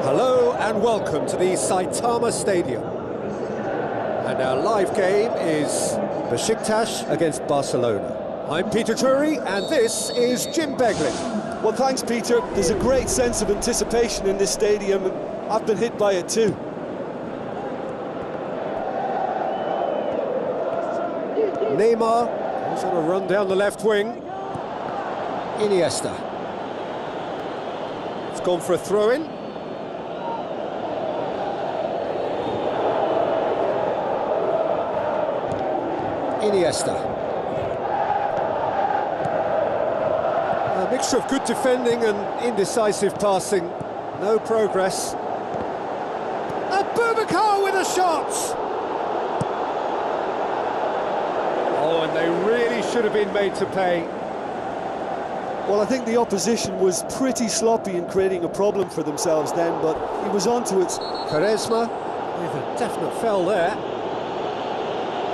Hello and welcome to the Saitama Stadium. And our live game is Beşiktaş against Barcelona. I'm Peter Drury and this is Jim Beglin. Well, thanks, Peter. There's a great sense of anticipation in this stadium, and I've been hit by it too. Neymar, he's on a run down the left wing. Iniesta. It's gone for a throw-in. Iniesta. A mixture of good defending and indecisive passing. No progress. Abubakar with a shot! Oh, and they really should have been made to pay. Well, I think the opposition was pretty sloppy in creating a problem for themselves then, but he was onto it. Quaresma with a definite foul there.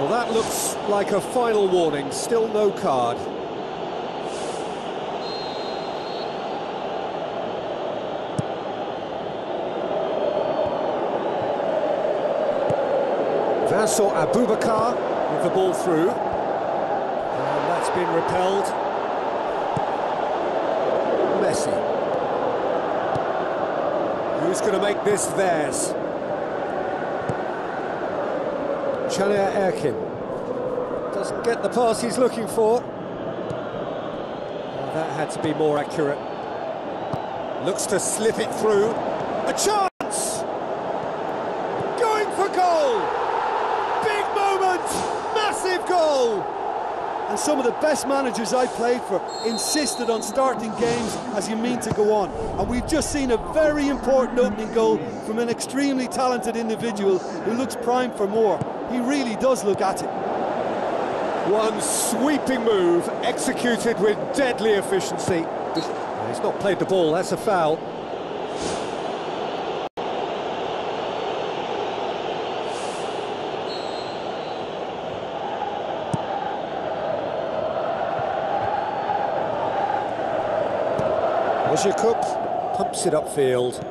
Well, that looks like a final warning. Still no card. Vincent Abubakar with the ball through. And that's been repelled. Messi. Who's going to make this theirs? Caner Erkin doesn't get the pass he's looking for. Well, that had to be more accurate. Looks to slip it through. A chance! Going for goal! Big moment! Massive goal! And some of the best managers I played for insisted on starting games as you mean to go on. And we've just seen a very important opening goal from an extremely talented individual who looks primed for more. He really does look at it. One sweeping move, executed with deadly efficiency. He's not played the ball, that's a foul. Jacob pumps it upfield.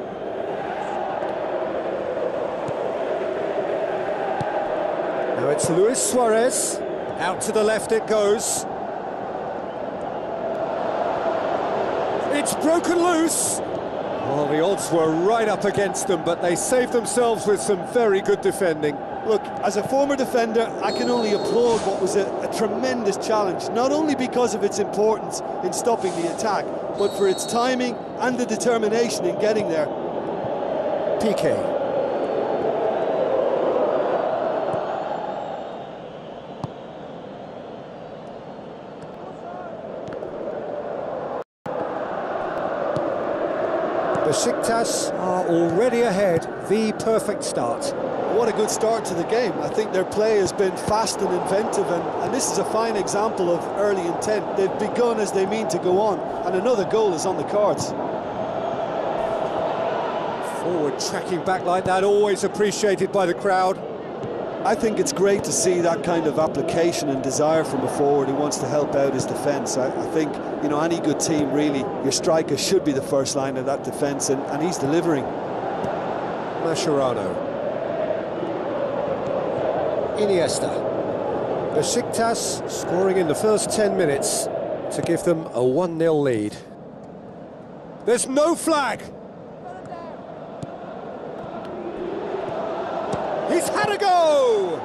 Now it's Luis Suarez. Out to the left it goes. It's broken loose. Well, the odds were right up against them, but they saved themselves with some very good defending. Look, as a former defender, I can only applaud what was a tremendous challenge, not only because of its importance in stopping the attack, but for its timing and the determination in getting there. Piqué. Beşiktaş are already ahead, the perfect start. What a good start to the game. I think their play has been fast and inventive, and this is a fine example of early intent. They've begun as they mean to go on, and another goal is on the cards. Forward tracking back like that, always appreciated by the crowd. I think it's great to see that kind of application and desire from a forward who wants to help out his defence. I think, you know, any good team, really, your striker should be the first line of that defence, and he's delivering. Mascherano. Iniesta. Beşiktaş scoring in the first 10 minutes to give them a 1-0 lead. There's no flag! He's had a go!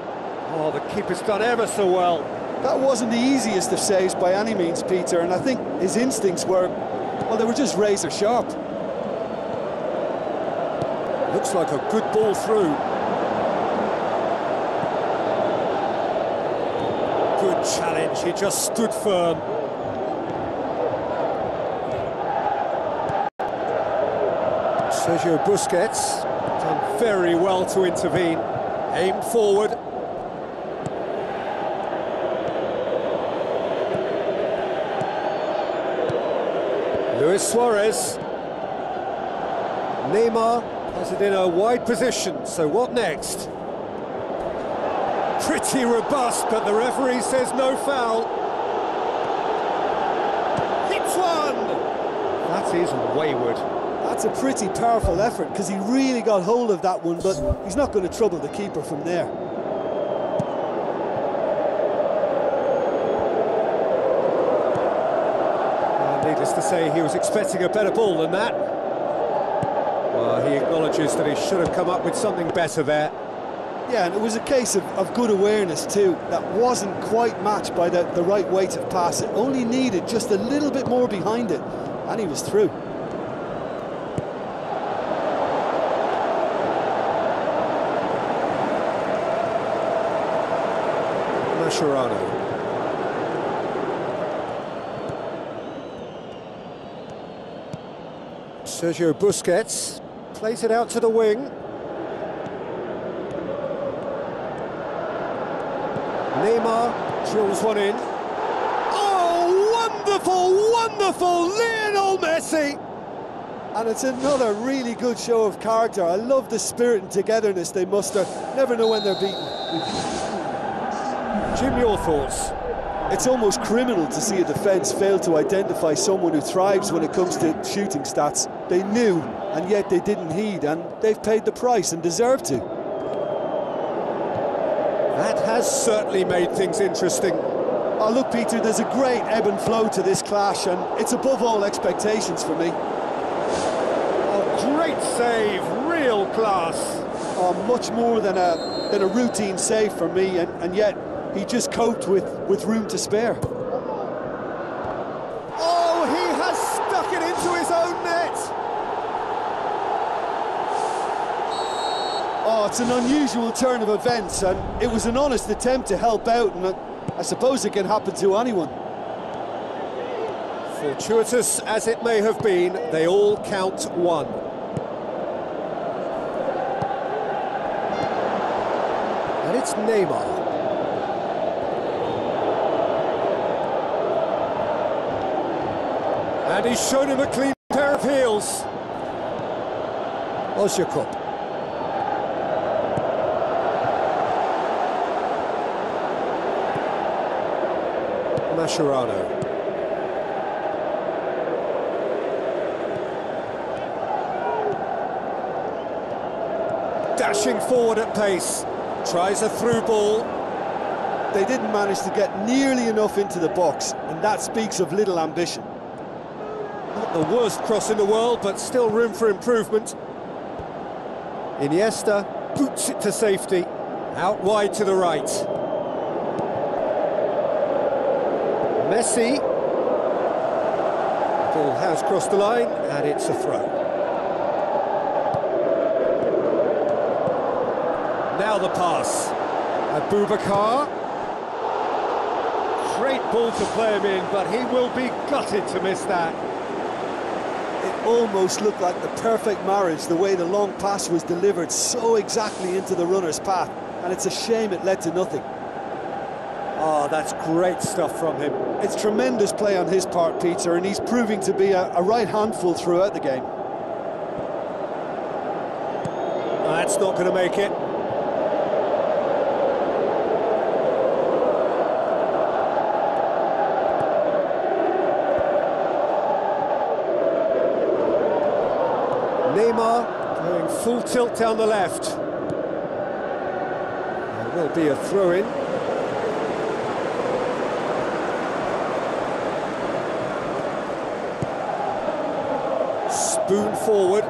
Oh, the keeper's done ever so well. That wasn't the easiest of saves by any means, Peter, and I think his instincts were, well, they were just razor sharp. Looks like a good ball through. Good challenge, he just stood firm. Sergio Busquets, done very well to intervene. Aimed forward. Luis Suarez. Neymar has it in a wide position, so what next? Pretty robust, but the referee says no foul. Hits one! That is wayward. That's a pretty powerful effort, because he really got hold of that one, but he's not going to trouble the keeper from there. Needless to say, he was expecting a better ball than that. Well, he acknowledges that he should have come up with something better there. Yeah, and it was a case of good awareness too. That wasn't quite matched by the right weight of pass. It only needed just a little bit more behind it, and he was through. Mascherano. Sergio Busquets plays it out to the wing. Neymar drills one in. Oh, wonderful, wonderful, Lionel Messi! And it's another really good show of character. I love the spirit and togetherness they muster. Never know when they're beaten. Jim, your thoughts? It's almost criminal to see a defence fail to identify someone who thrives when it comes to shooting stats. They knew, and yet they didn't heed, and they've paid the price and deserve to. That has certainly made things interesting. Oh, look, Peter, there's a great ebb and flow to this clash, and it's above all expectations for me. Oh, great save, real class. Oh, much more than a routine save for me, and yet he just coped with room to spare. Oh, he has stuck it into his own net! Oh, it's an unusual turn of events, and it was an honest attempt to help out, and I suppose it can happen to anyone. Fortuitous as it may have been, they all count one. And it's Neymar. And he's shown him a clean pair of heels. Osjakob. Mascherano. Dashing forward at pace. Tries a through ball. They didn't manage to get nearly enough into the box, and that speaks of little ambition. Not the worst cross in the world, but still room for improvement. Iniesta boots it to safety, Out wide to the right. Messi. Ball has crossed the line, and it's a throw. Now the pass. Abubakar. Great ball to play him in, but he will be gutted to miss that. It almost looked like the perfect marriage, the way the long pass was delivered so exactly into the runner's path, and it's a shame it led to nothing. Oh, that's great stuff from him. It's tremendous play on his part, Peter, and he's proving to be a right handful throughout the game. That's not going to make it. Neymar going full tilt down the left. There will be a throw-in. Spoon forward.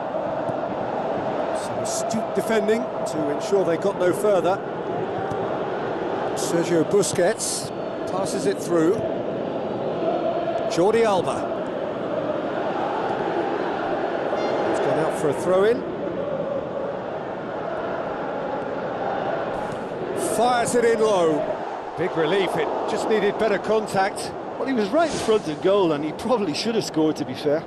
Some astute defending to ensure they got no further. Sergio Busquets passes it through. Jordi Alba. Out for a throw-in. Fires it in low. Big relief, it just needed better contact. Well, he was right in front of goal, and he probably should have scored, to be fair.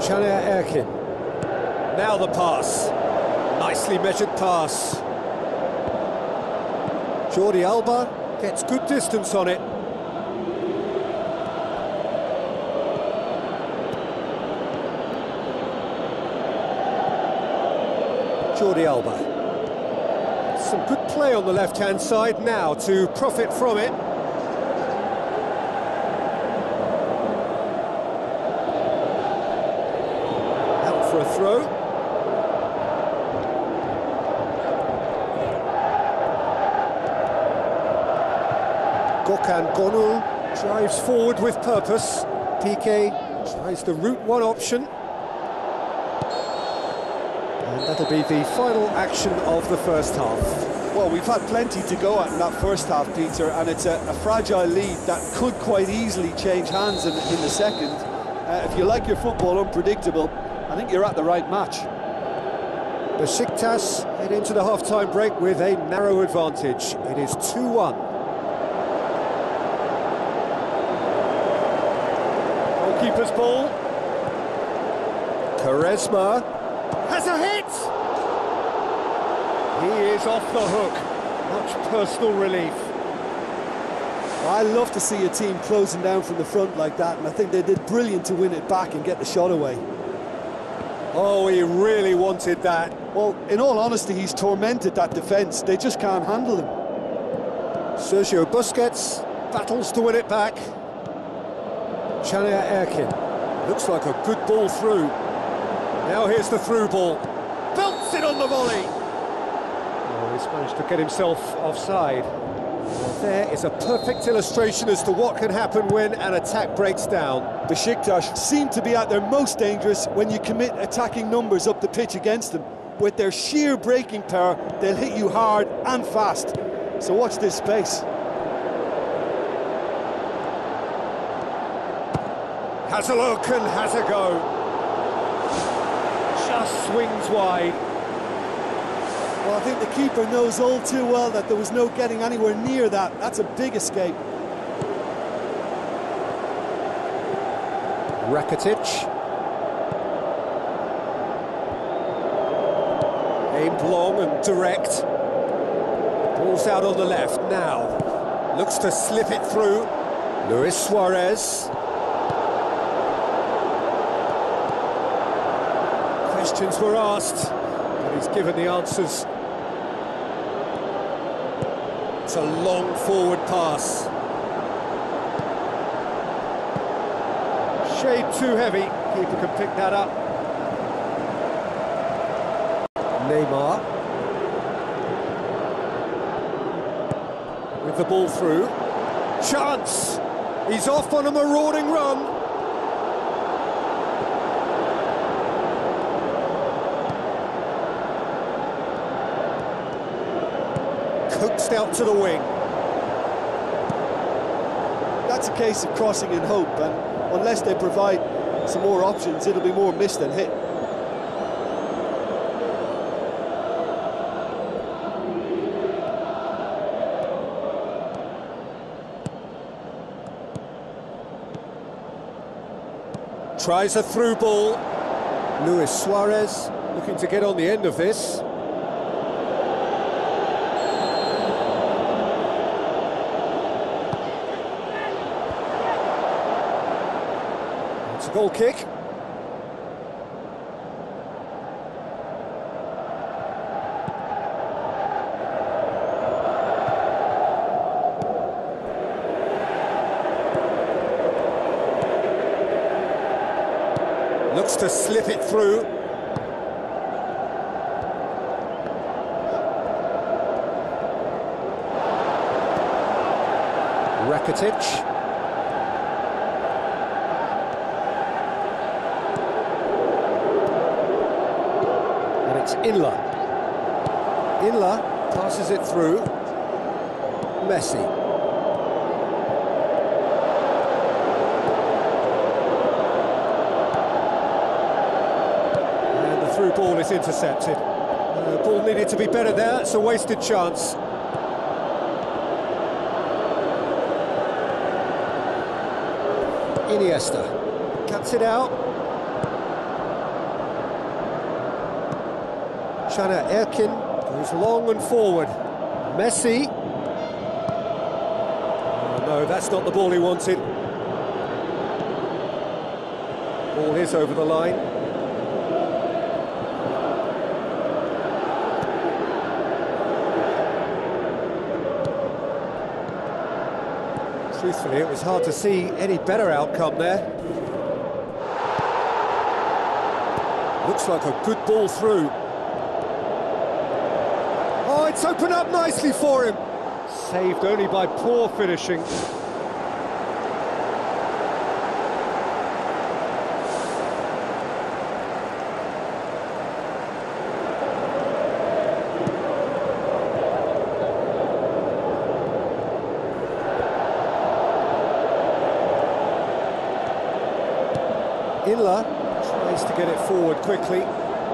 Caner Erkin. Now the pass. Nicely measured pass. Jordi Alba gets good distance on it. Jordi Alba. Some good play on the left-hand side now to profit from it. Out for a throw. Gökhan Gönül drives forward with purpose. Piqué tries the route one option. And that'll be the final action of the first half. Well, we've had plenty to go at in that first half, Peter, and it's a fragile lead that could quite easily change hands in the second. If you like your football unpredictable, I think you're at the right match. Beşiktaş head into the half-time break with a narrow advantage. It is 2-1. Keeper's ball. Quaresma has a hit! He is off the hook. Much personal relief. I love to see a team closing down from the front like that, and I think they did brilliant to win it back and get the shot away. Oh, he really wanted that. Well, in all honesty, he's tormented that defence. They just can't handle him. Sergio Busquets battles to win it back. Caner Erkin. Looks like a good ball through. Now here's the through ball. Belts it on the volley. Oh, he's managed to get himself offside. Well, there is a perfect illustration as to what can happen when an attack breaks down. Beşiktaş seem to be at their most dangerous when you commit attacking numbers up the pitch against them. With their sheer breaking power, they'll hit you hard and fast. So watch this space. Has a look and has a go. Just swings wide. Well, I think the keeper knows all too well that there was no getting anywhere near that. That's a big escape. Rakitic. Aimed long and direct. Ball's out on the left now. Looks to slip it through. Luis Suarez. Questions were asked, but he's given the answers. It's a long forward pass. Shade too heavy. Keeper can pick that up. Neymar. With the ball through. Chance! He's off on a marauding run. crossed out to the wing. That's a case of crossing in hope, and unless they provide some more options, it'll be more miss than hit. Tries a through ball. Luis Suarez looking to get on the end of this. It's a goal kick. Looks to slip it through. Rakitic. And it's Inla. Inla passes it through. Messi. Through ball is intercepted. Ball needed to be better there, it's a wasted chance. Iniesta cuts it out. Şaner Erkin goes long and forward. Messi. Oh, no, that's not the ball he wanted. Ball is over the line. Truthfully, it was hard to see any better outcome there. Looks like a good ball through. Oh, it's opened up nicely for him. Saved only by poor finishing. Inla tries to get it forward quickly.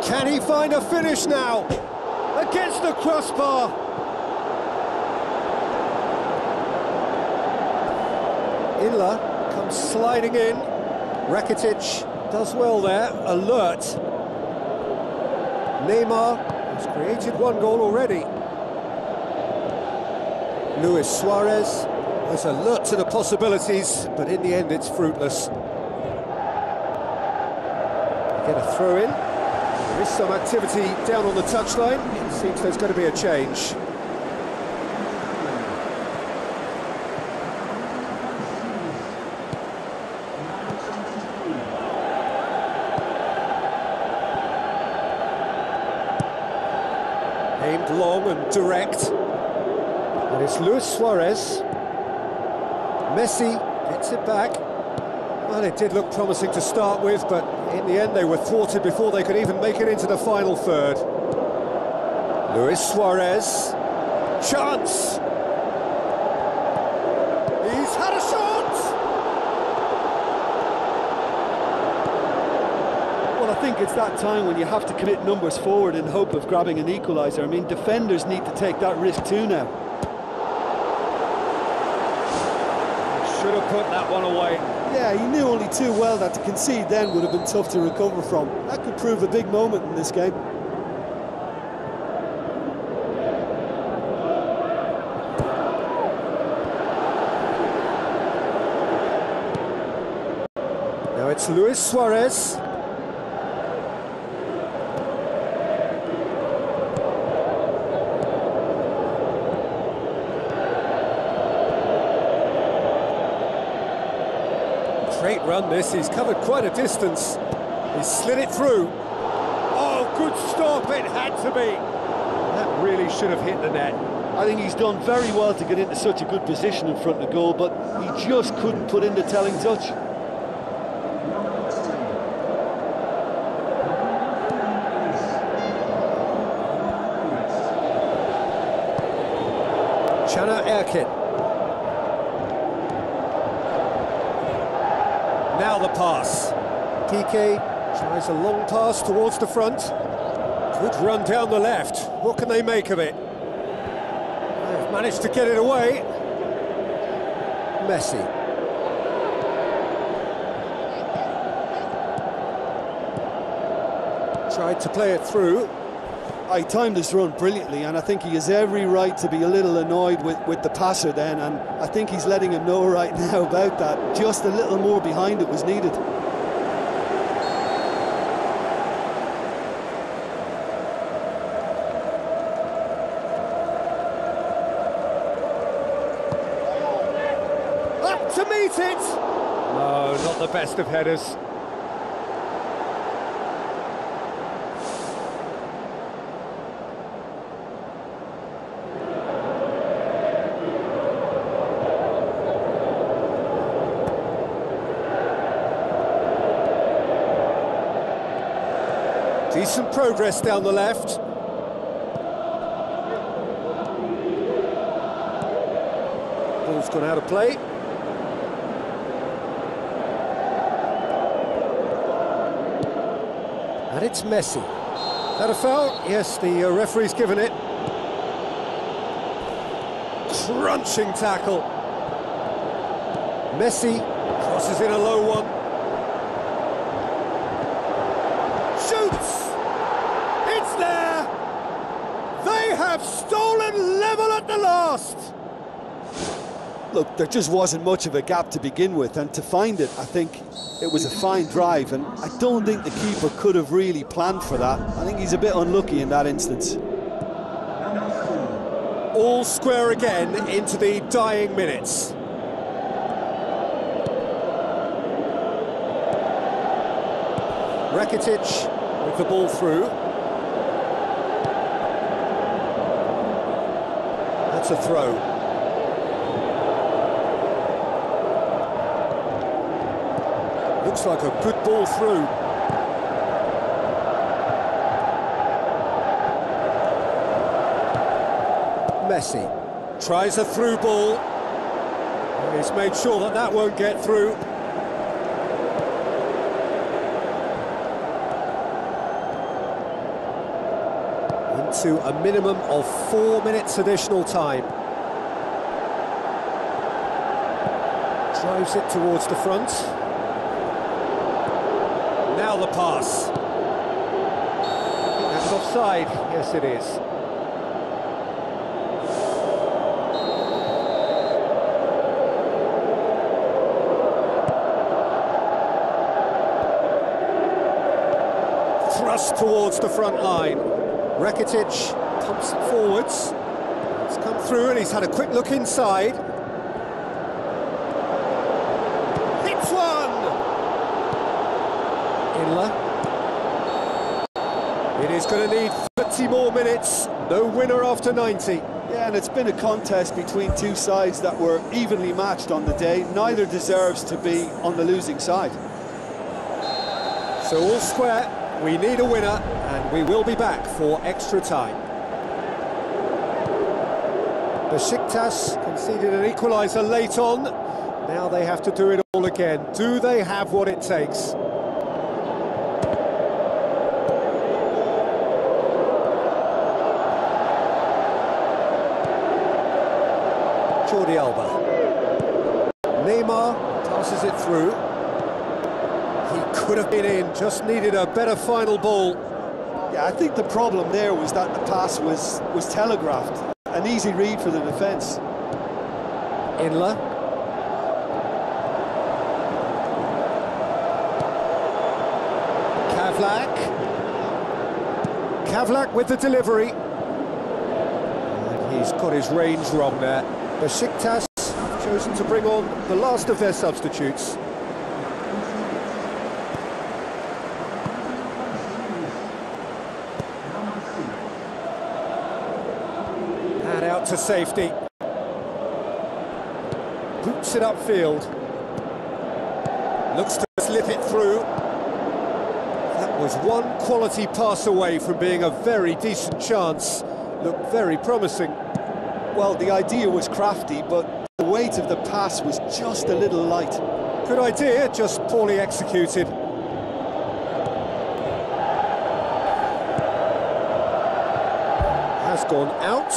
Can he find a finish now? Against the crossbar. Inla comes sliding in. Rakitic does well there, alert. Neymar has created one goal already. Luis Suarez was alert to the possibilities, but in the end it's fruitless. Get a throw in. There is some activity down on the touchline. It seems there's going to be a change. Aimed long and direct. And it's Luis Suarez. Messi gets it back. Well, it did look promising to start with, but in the end they were thwarted before they could even make it into the final third. Luis Suarez. Chance! He's had a shot! Well, I think it's that time when you have to commit numbers forward in hope of grabbing an equaliser. I mean, defenders need to take that risk too now. Should have put that one away. Yeah, he knew only too well that to concede then would have been tough to recover from. That could prove a big moment in this game. Now it's Luis Suarez. Great run this, he's covered quite a distance. He's slid it through. Oh, good stop, it had to be. That really should have hit the net. I think he's done very well to get into such a good position in front of the goal, but he just couldn't put in the telling touch. Birkin. Now the pass. Piqué tries a long pass towards the front. Good run down the left. What can they make of it? They've managed to get it away. Messi. Tried to play it through. I timed this run brilliantly, and I think he has every right to be a little annoyed with the passer then, and I think he's letting him know right now about that. Just a little more behind it was needed. Up to meet it! No, not the best of headers. Decent progress down the left. Ball's gone out of play. And it's Messi. Is that a foul? Yes, the referee's given it. Crunching tackle. Messi crosses in a low one. Shoots! It's there! They have stolen level at the last! Look, there just wasn't much of a gap to begin with, and to find it, I think it was a fine drive, and I don't think the keeper could have really planned for that. I think he's a bit unlucky in that instance. All square again into the dying minutes. Rakitic with the ball through. That's a throw. Looks like a good ball through. Messi tries a through ball. He's made sure that that won't get through. Into a minimum of 4 minutes additional time. Drives it towards the front. Now the pass. That's offside. Yes, it is. Thrust towards the front line. Rakitic pumps it forwards. It's come through and he's had a quick look inside. Hits one! Inler. It is going to need 30 more minutes. No winner after 90. Yeah, and it's been a contest between two sides that were evenly matched on the day. Neither deserves to be on the losing side. So all square, we need a winner, and we will be back for extra time. Beşiktaş conceded an equaliser late on. Now they have to do it all again. Do they have what it takes? Jordi Alba. Neymar passes it through. He could have been in, just needed a better final ball. Yeah, I think the problem there was that the pass was telegraphed. An easy read for the defence. Inler. Kavlak with the delivery. And he's got his range wrong there. Beşiktaş have chosen to bring on the last of their substitutes. And out to safety. Boots it upfield. Looks to slip it through. That was one quality pass away from being a very decent chance. Looked very promising. Well, the idea was crafty, but the weight of the pass was just a little light. Good idea, just poorly executed. Has gone out.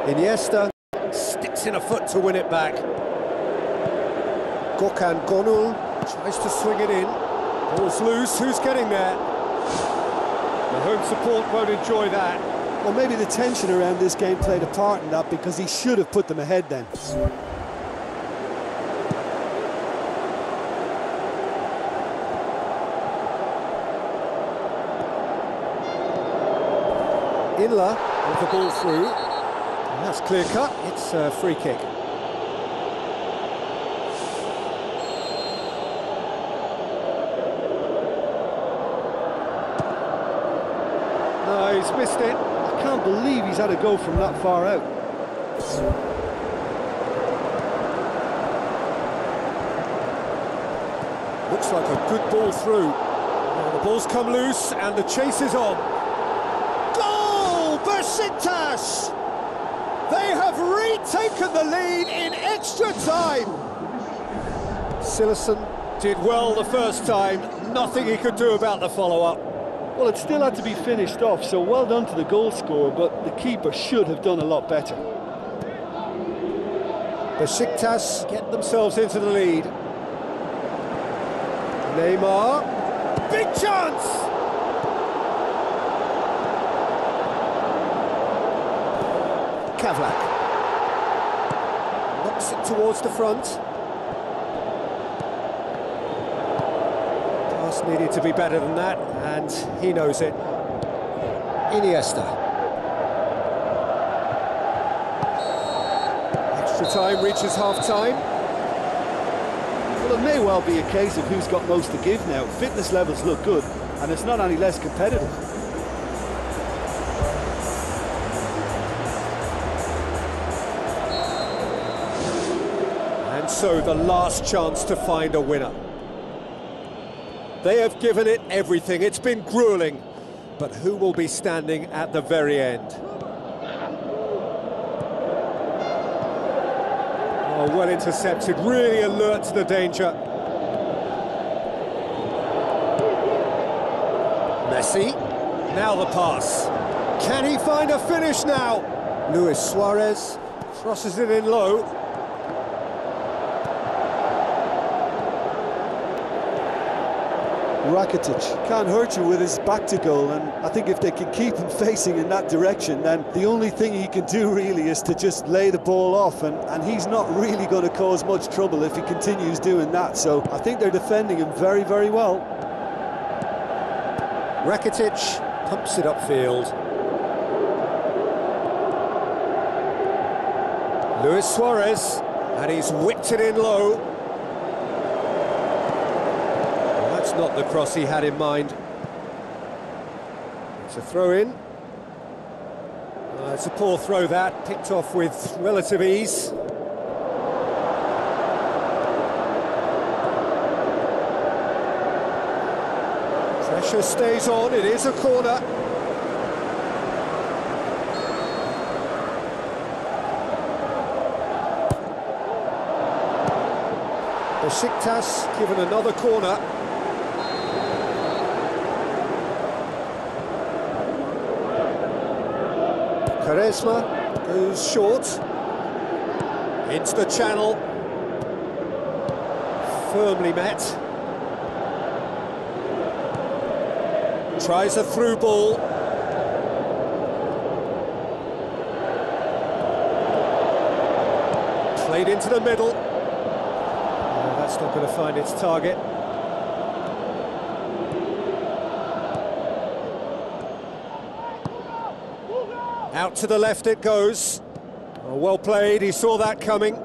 Iniesta sticks in a foot to win it back. Gökhan Gönül tries to swing it in. Ball's loose, who's getting there? The home support won't enjoy that. Well, maybe the tension around this game played a part in that, because he should have put them ahead then. Inla with the ball through. And that's clear cut, it's a free kick. No, he's missed it. I can't believe he's had a go from that far out. Looks like a good ball through. Well, the ball's come loose and the chase is on. Goal! Beşiktaş! They have retaken the lead in extra time. Silerson did well the first time. Nothing he could do about the follow-up. Well, it still had to be finished off, so well done to the goal scorer, but the keeper should have done a lot better. Beşiktaş get themselves into the lead. Neymar, big chance! Kavlak knocks it towards the front. Pass needed to be better than that, and he knows it. Iniesta. Extra time reaches half-time. Well, it may well be a case of who's got most to give now. Fitness levels look good, and it's not any less competitive. And so the last chance to find a winner. They have given it everything. It's been gruelling, but who will be standing at the very end? Oh, well intercepted, really alert to the danger. Messi, now the pass. Can he find a finish now? Luis Suarez crosses it in low. Rakitic can't hurt you with his back to goal, and I think if they can keep him facing in that direction, then the only thing he can do really is to just lay the ball off, and he's not really going to cause much trouble if he continues doing that, so I think they're defending him very, very well. Rakitic pumps it upfield. Luis Suarez, and he's whipped it in low. Not the cross he had in mind. It's a throw-in. It's a poor throw that, picked off with relative ease. Pressure stays on, it is a corner. Beşiktaş given another corner. Quaresma goes short, into the channel, firmly met, tries a through ball, played into the middle, that's not going to find its target. Out to the left it goes. Oh, well played, he saw that coming.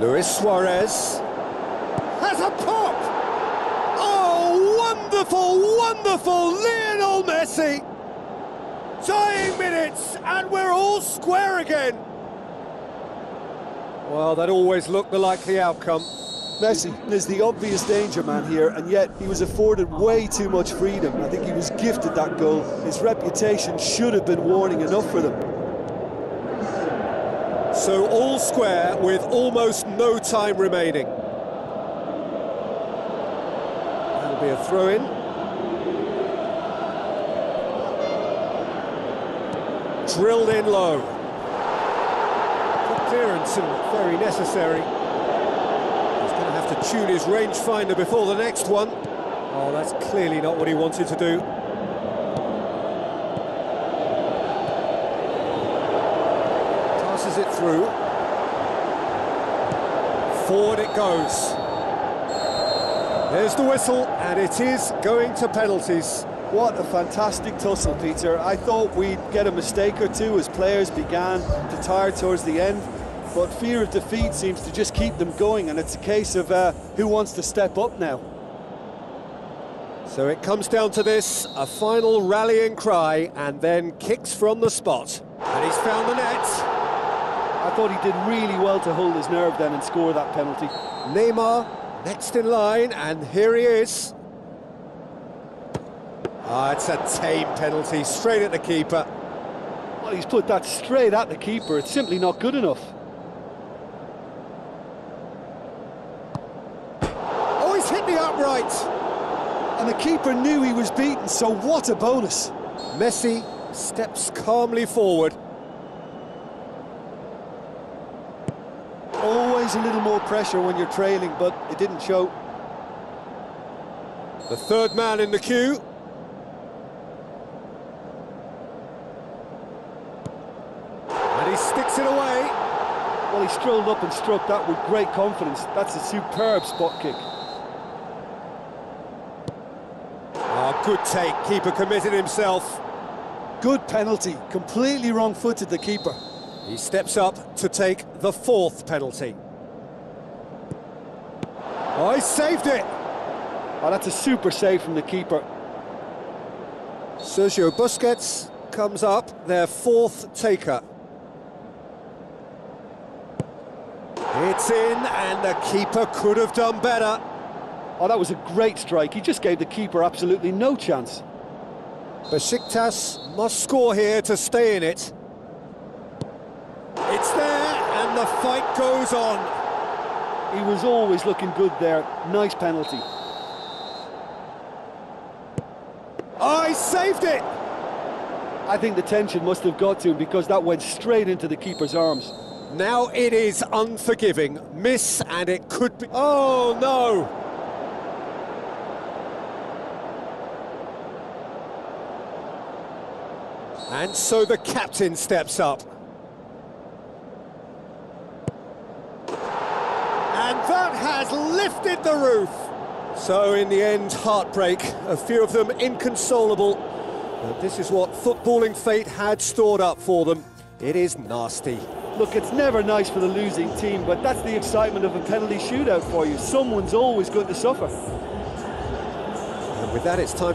Luis Suarez has a pop! Oh, wonderful, wonderful Lionel Messi! Dying minutes, and we're all square again. Well, that always looked the likely outcome. Messi is the obvious danger man here, and yet he was afforded way too much freedom. I think he was gifted that goal. His reputation should have been warning enough for them. So all square with almost no time remaining. That'll be a throw-in. Drilled in low. Good clearance and very necessary. He's going to have to tune his rangefinder before the next one. Oh, that's clearly not what he wanted to do. Passes it through. Forward it goes. There's the whistle, and it is going to penalties. What a fantastic tussle, Peter. I thought we'd get a mistake or two as players began to tire towards the end, but fear of defeat seems to just keep them going, and it's a case of who wants to step up now. So it comes down to this, a final rallying cry, and then kicks from the spot. And he's found the net. I thought he did really well to hold his nerve then and score that penalty. Neymar next in line, and here he is. Ah, it's a tame penalty, straight at the keeper. Well, he's put that straight at the keeper. It's simply not good enough. Oh, he's hit the upright. And the keeper knew he was beaten, so what a bonus. Messi steps calmly forward. Always a little more pressure when you're trailing, but it didn't show. The third man in the queue. And he sticks it away. Well, he strolled up and struck that with great confidence. That's a superb spot kick. Ah, good take. Keeper committed himself. Good penalty. Completely wrong-footed, the keeper. He steps up to take the fourth penalty. Oh, he saved it! Oh, that's a super save from the keeper. Sergio Busquets comes up, their fourth taker. It's in, and the keeper could have done better. Oh, that was a great strike. He just gave the keeper absolutely no chance. Beşiktaş must score here to stay in it. It's there, and the fight goes on. He was always looking good there. Nice penalty. Oh, he saved it! I think the tension must have got to him because that went straight into the keeper's arms. Now it is unforgiving. Miss, and it could be... Oh, no! And so the captain steps up. And that has lifted the roof. So in the end, heartbreak, a few of them inconsolable. But this is what footballing fate had stored up for them. It is nasty. Look, it's never nice for the losing team, but that's the excitement of a penalty shootout for you. Someone's always going to suffer. And with that, it's time for